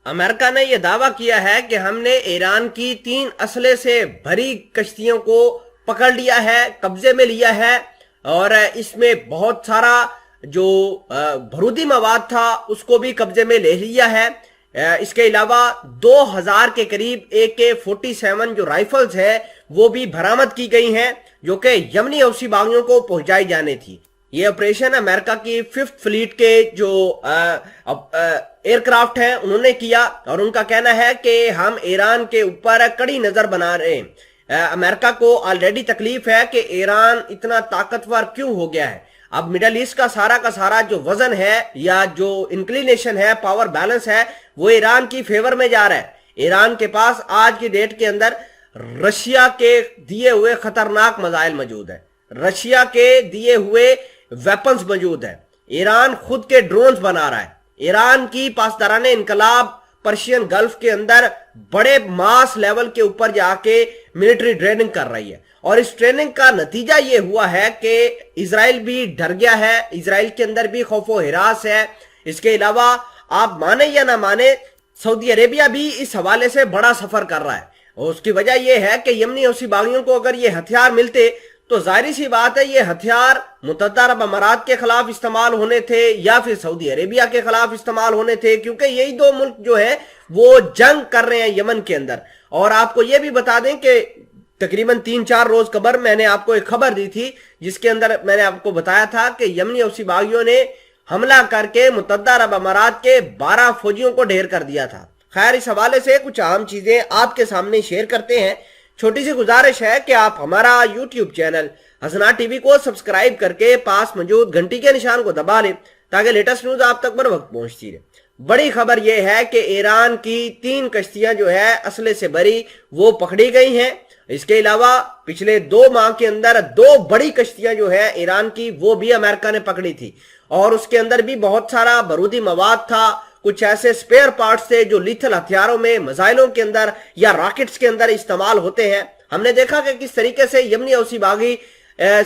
امریکہ نے یہ دعویٰ کیا ہے کہ ہم نے ایران کی 3 اسلحے سے بھری کشتیوں کو پکڑ لیا ہے، قبضے میں لیا ہے، اور اس میں بہت سارا جو بارودی مواد تھا اس کو بھی قبضے میں لے لیا ہے۔ اس کے علاوہ 2000 کے قریب AK-47 جو رائفلز ہے وہ بھی برآمد کی گئی ہیں، جو کہ یمنی حوثی باغیوں کو پہنچائی جانے تھی۔ یہ آپریشن امریکہ کی 5th فلیٹ کے جو ایئر کرافٹ ہیں انہوں نے کیا، اور ان کا کہنا ہے کہ ہم ایران کے اوپر کڑی نظر بنا رہے ہیں۔ امریکہ کو آلریڈی تکلیف ہے کہ ایران اتنا طاقتور کیوں ہو گیا ہے۔ اب مڈل ایسٹ کا سارا جو وزن ہے یا جو انکلینیشن ہے، پاور بیلنس ہے، وہ ایران کی فیور میں جا رہا ہے۔ ایران کے پاس آج کی ڈیٹ کے اندر رشیا کے دیے ہوئے خطرناک میزائل موجود ہیں، رشیا کے دیے ہوئے ویپنز موجود ہیں، ایران خود کے ڈرونز بنا رہا ہے، ایران کی پاسداران انقلاب پرشین گلف کے اندر بڑے ماس لیول کے اوپر جا کے ملٹری ٹریننگ کر رہی ہے، اور اس ٹریننگ کا نتیجہ یہ ہوا ہے کہ اسرائیل بھی ڈر گیا ہے، اسرائیل کے اندر بھی خوف و ہراس ہے۔ اس کے علاوہ آپ مانیں یا نہ مانیں، سعودی عربیہ بھی اس حوالے سے بڑا سفر کر رہا ہے، اور اس کی وجہ یہ ہے کہ یمنی حوثی باغیوں کو اگر یہ ہتھیار ملتے تو ظاہری سی بات ہے یہ ہتھیار متحدہ عرب امارات کے خلاف استعمال ہونے تھے یا پھر سعودی عربیہ کے خلاف استعمال ہونے تھے، کیونکہ یہی 2 ملک جو ہیں وہ جنگ کر رہے ہیں یمن کے اندر۔ اور آپ کو یہ بھی بتا دیں کہ تقریباً 3-4 روز قبل میں نے آپ کو ایک خبر دی تھی جس کے اندر میں نے آپ کو بتایا تھا کہ یمنی حوثی باغیوں نے حملہ کر کے متحدہ عرب امارات کے 12 فوجیوں کو ڈھیر کر دیا تھا۔ خیر، اس حوالے سے کچھ اہم چیزیں آپ کے سامنے شیئر کرتے ہیں۔ چھوٹی سی گزارش ہے کہ آپ ہمارا یوٹیوب چینل حسنات ٹی وی کو سبسکرائب کر کے پاس موجود گھنٹی کے نشان کو دبا لیں تاکہ لیٹسٹ نیوز آپ تک بر وقت پہنچتی رہے۔ بڑی خبر یہ ہے کہ ایران کی 3 کشتیاں جو ہے اسلحے سے بھری وہ پکڑی گئی ہیں۔ اس کے علاوہ پچھلے 2 ماہ کے اندر 2 بڑی کشتیاں جو ہے ایران کی وہ بھی امریکہ نے پکڑی تھی، اور اس کے اندر بھی بہت سارا بارودی مواد تھا، کچھ ایسے سپیئر پارٹس تھے جو لیتھل ہتھیاروں میں، میزائلوں کے اندر یا راکٹس کے اندر استعمال ہوتے ہیں۔ ہم نے دیکھا کہ کس طریقے سے یمنی حوثی باغی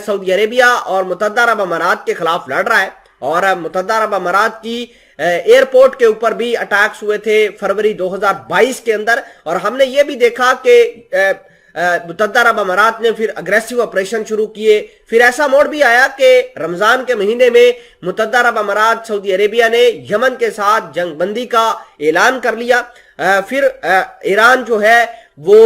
سعودی عربیہ اور متحدہ عرب امارات کے خلاف لڑ رہا ہے، اور متحدہ عرب امارات کی ایئرپورٹ کے اوپر بھی اٹیکس ہوئے تھے فروری 2022 کے اندر، اور ہم نے یہ بھی دیکھا کہ متحدہ عرب امارات نے پھر اگریسو آپریشن شروع کیے۔ پھر ایسا موڑ بھی آیا کہ رمضان کے مہینے میں متحدہ عرب امارات سعودی عربیہ نے یمن کے ساتھ جنگ بندی کا اعلان کر لیا۔ پھر ایران جو ہے وہ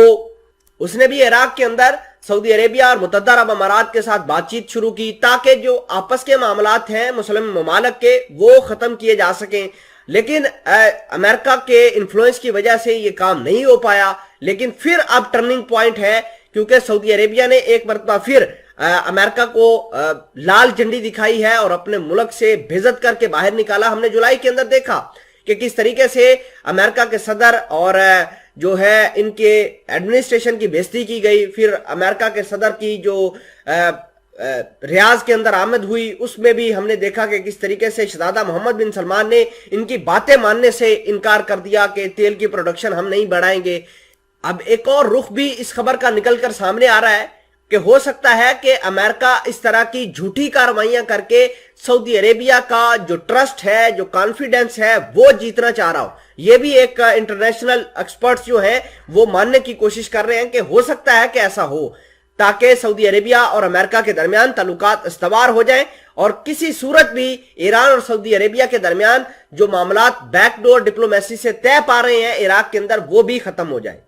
اس نے بھی عراق کے اندر سعودی عربیہ اور متحدہ عرب امارات کے ساتھ بات چیت شروع کی تاکہ جو آپس کے معاملات ہیں مسلم ممالک کے وہ ختم کیے جا سکیں، لیکن امریکہ کے انفلوئنس کی وجہ سے یہ کام نہیں ہو پایا۔ لیکن پھر اب ٹرننگ پوائنٹ ہے، کیونکہ سعودی عربیہ نے ایک مرتبہ پھر امریکہ کو لال جھنڈی دکھائی ہے اور اپنے ملک سے بھیجت کر کے باہر نکالا۔ ہم نے جولائی کے اندر دیکھا کہ کس طریقے سے امریکہ کے صدر اور جو ہے ان کے ایڈمنسٹریشن کی بےعزتی کی گئی۔ پھر امریکہ کے صدر کی جو ریاض کے اندر آمد ہوئی، اس میں بھی ہم نے دیکھا کہ کس طریقے سے شہزادہ محمد بن سلمان نے ان کی باتیں ماننے سے انکار کر دیا کہ تیل کی پروڈکشن ہم نہیں بڑھائیں گے۔ اب ایک اور رخ بھی اس خبر کا نکل کر سامنے آ رہا ہے کہ ہو سکتا ہے کہ امریکہ اس طرح کی جھوٹی کارروائیاں کر کے سعودی عربیہ کا جو ٹرسٹ ہے، جو کانفیڈنس ہے، وہ جیتنا چاہ رہا ہو۔ یہ بھی ایک انٹرنیشنل ایکسپرٹس جو ہیں وہ ماننے کی کوشش کر رہے ہیں کہ ہو سکتا ہے کہ ایسا ہو، تاکہ سعودی عربیہ اور امریکہ کے درمیان تعلقات استوار ہو جائیں، اور کسی صورت بھی ایران اور سعودی عربیہ کے درمیان جو معاملات بیک ڈور ڈپلومیسی سے طے پا رہے ہیں عراق کے اندر وہ بھی ختم ہو جائیں۔